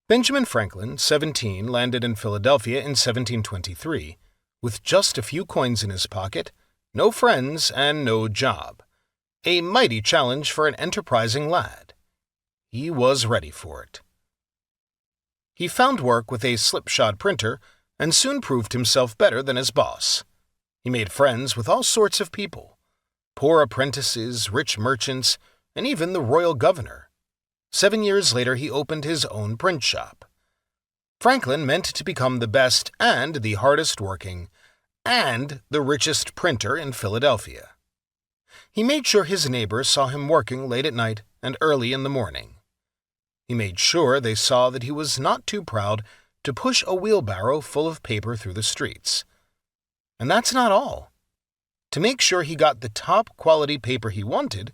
Benjamin Franklin, 17, landed in Philadelphia in 1723, with just a few coins in his pocket, no friends, and no job. A mighty challenge for an enterprising lad. He was ready for it. He found work with a slipshod printer and soon proved himself better than his boss. He made friends with all sorts of people, poor apprentices, rich merchants, and even the royal governor. 7 years later, he opened his own print shop. Franklin meant to become the best and the hardest working and the richest printer in Philadelphia. He made sure his neighbors saw him working late at night and early in the morning. He made sure they saw that he was not too proud to push a wheelbarrow full of paper through the streets. And that's not all. To make sure he got the top quality paper he wanted,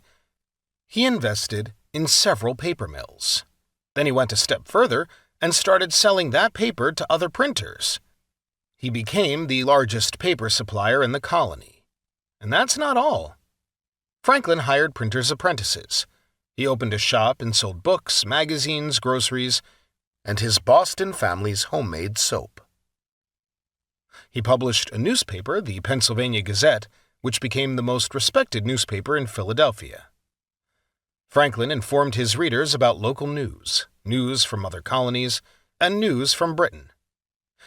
he invested in several paper mills. Then he went a step further and started selling that paper to other printers. He became the largest paper supplier in the colony. And that's not all. Franklin hired printers' apprentices. He opened a shop and sold books, magazines, groceries, and his Boston family's homemade soap. He published a newspaper, the Pennsylvania Gazette, which became the most respected newspaper in Philadelphia. Franklin informed his readers about local news, news from other colonies, and news from Britain.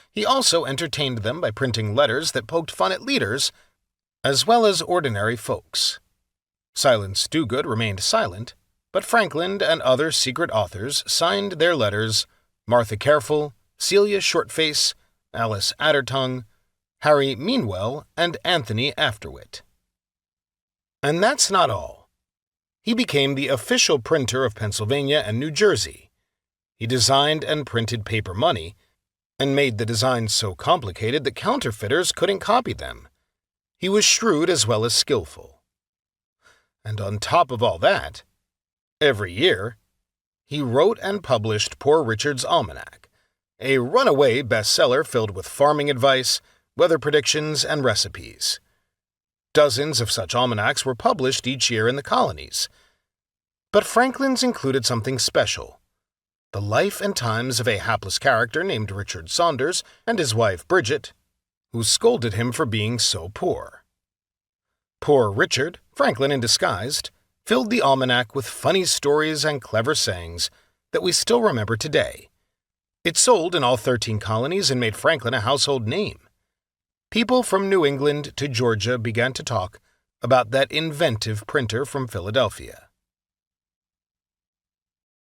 He also entertained them by printing letters that poked fun at leaders, as well as ordinary folks. Silence Dogood remained silent, but Franklin and other secret authors signed their letters Martha Careful, Celia Shortface, Alice Addertongue, Harry Meanwell, and Anthony Afterwit. And that's not all. He became the official printer of Pennsylvania and New Jersey. He designed and printed paper money, and made the designs so complicated that counterfeiters couldn't copy them. He was shrewd as well as skillful. And on top of all that, every year, he wrote and published Poor Richard's Almanac, a runaway bestseller filled with farming advice, weather predictions, and recipes. Dozens of such almanacs were published each year in the colonies. But Franklin's included something special: the life and times of a hapless character named Richard Saunders and his wife Bridget, who scolded him for being so poor. Poor Richard, Franklin in disguise, filled the almanac with funny stories and clever sayings that we still remember today. It sold in all 13 colonies and made Franklin a household name. People from New England to Georgia began to talk about that inventive printer from Philadelphia.